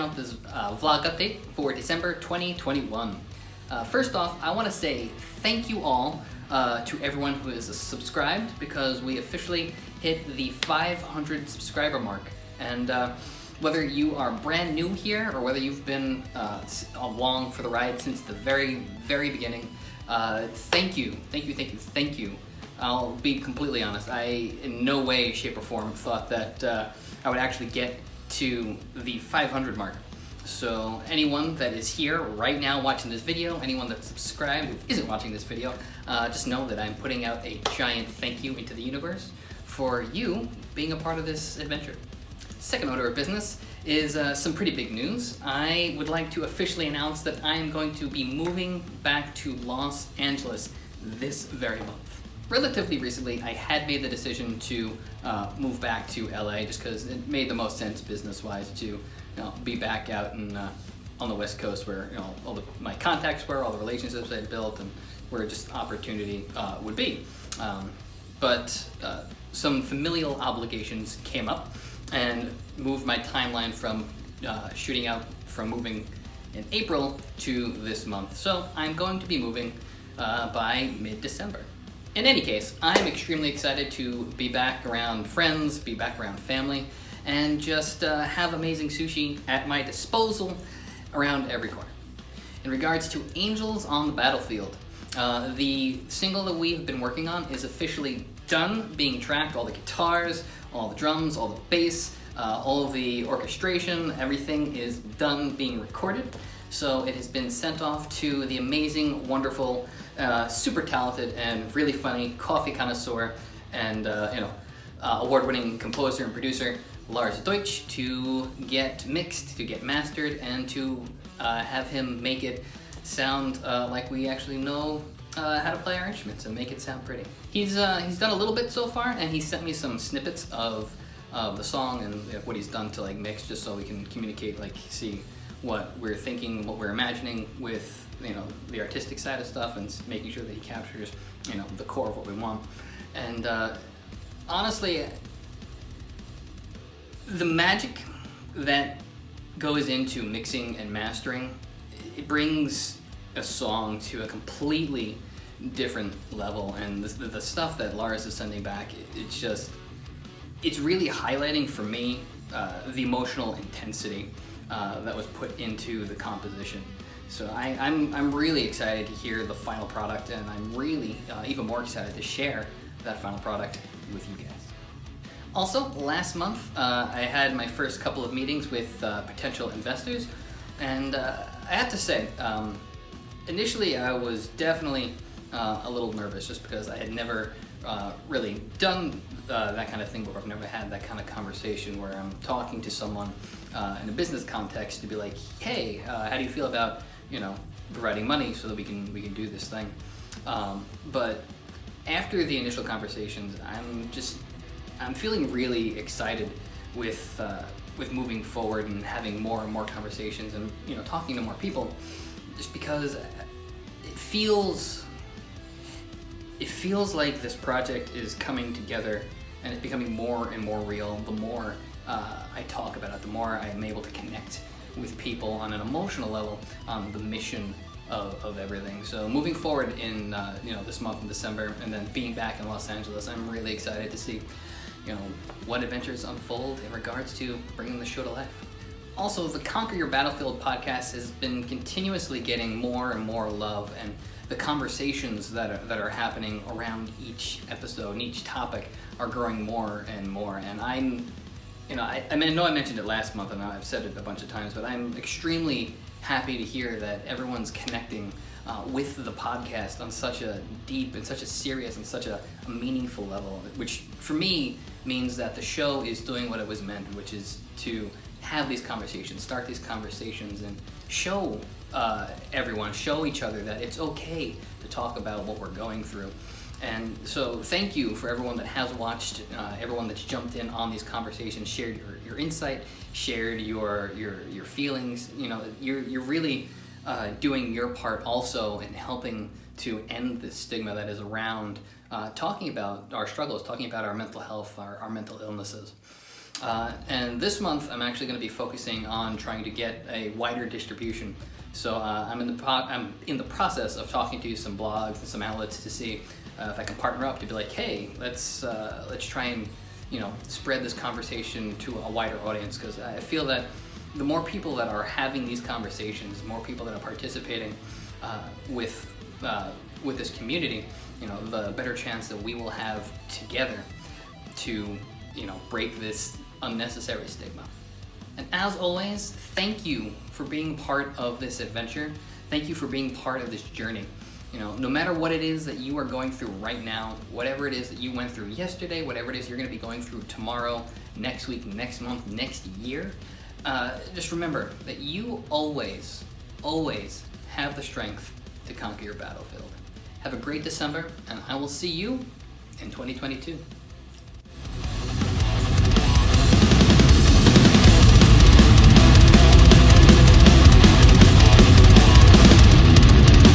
out this vlog update for December 2021. First off, I want to say thank you all to everyone who is subscribed, because we officially hit the 500 subscriber mark. And whether you are brand new here or whether you've been along for the ride since the very beginning, thank you. I'll be completely honest, I in no way, shape, or form thought that I would actually get to the 500 mark. So anyone that is here right now watching this video, anyone that's subscribed who isn't watching this video, just know that I'm putting out a giant thank you into the universe for you being a part of this adventure. Second order of business is some pretty big news. I would like to officially announce that I am going to be moving back to Los Angeles this very month. Relatively recently, I had made the decision to move back to LA just because it made the most sense business-wise to be back out in, on the West Coast where all my contacts were, all the relationships I had built, and where just opportunity would be. But some familial obligations came up and moved my timeline from from moving in April to this month. So I'm going to be moving by mid-December. In any case, I'm extremely excited to be back around friends, be back around family, and just have amazing sushi at my disposal around every corner. In regards to Angels on the Battlefield, the single that we've been working on is officially done being tracked. All the guitars, all the drums, all the bass, all of the orchestration, everything is done being recorded. So it has been sent off to the amazing, wonderful, super talented and really funny coffee connoisseur and award-winning composer and producer Lars Deutsch to get mixed, to get mastered, and to have him make it sound like we actually know how to play our instruments and make it sound pretty. He's done a little bit so far, and he sent me some snippets of the song and what he's done to mix, just so we can communicate, see what we're thinking, what we're imagining with the artistic side of stuff, and making sure that he captures the core of what we want. And honestly, the magic that goes into mixing and mastering, it brings a song to a completely different level. And the stuff that Lars is sending back, it's really highlighting for me the emotional intensity that was put into the composition. So I'm really excited to hear the final product, and I'm really even more excited to share that final product with you guys. Also, last month I had my first couple of meetings with potential investors, and I have to say, initially I was definitely a little nervous, just because I had never really done that kind of thing before. I've never had that kind of conversation where I'm talking to someone in a business context to be like, hey, how do you feel about providing money so that we can do this thing? But after the initial conversations, I'm feeling really excited with moving forward and having more and more conversations and talking to more people, just because it feels like this project is coming together and it's becoming more and more real. The more I talk about it, the more I am able to connect with people on an emotional level on the mission of everything. So moving forward in this month in December, and then being back in Los Angeles, I'm really excited to see what adventures unfold in regards to bringing the show to life. Also, the Conquer Your Battlefield podcast has been continuously getting more and more love, and the conversations that are happening around each episode and each topic are growing more and more. And I know I mentioned it last month, and I've said it a bunch of times, but I'm extremely happy to hear that everyone's connecting with the podcast on such a deep and such a serious and such a meaningful level, which for me means that the show is doing what it was meant, which is to have these conversations, start these conversations, and show everyone, show each other that it's okay to talk about what we're going through. And so thank you for everyone that has watched, everyone that's jumped in on these conversations, shared your insight, shared your feelings. You're really doing your part also in helping to end the stigma that is around talking about our struggles, talking about our mental health, our mental illnesses. And this month, I'm actually going to be focusing on trying to get a wider distribution. So I'm in the process of talking to some blogs and some outlets to see if I can partner up to be like, hey, let's try and spread this conversation to a wider audience, because I feel that the more people that are having these conversations, the more people that are participating with this community, the better chance that we will have together to break this unnecessary stigma. And as always, thank you for being part of this adventure. Thank you for being part of this journey. No matter what it is that you are going through right now, whatever it is that you went through yesterday, whatever it is you're going to be going through tomorrow, next week, next month, next year, just remember that you always, always have the strength to conquer your battlefield. Have a great December, and I will see you in 2022.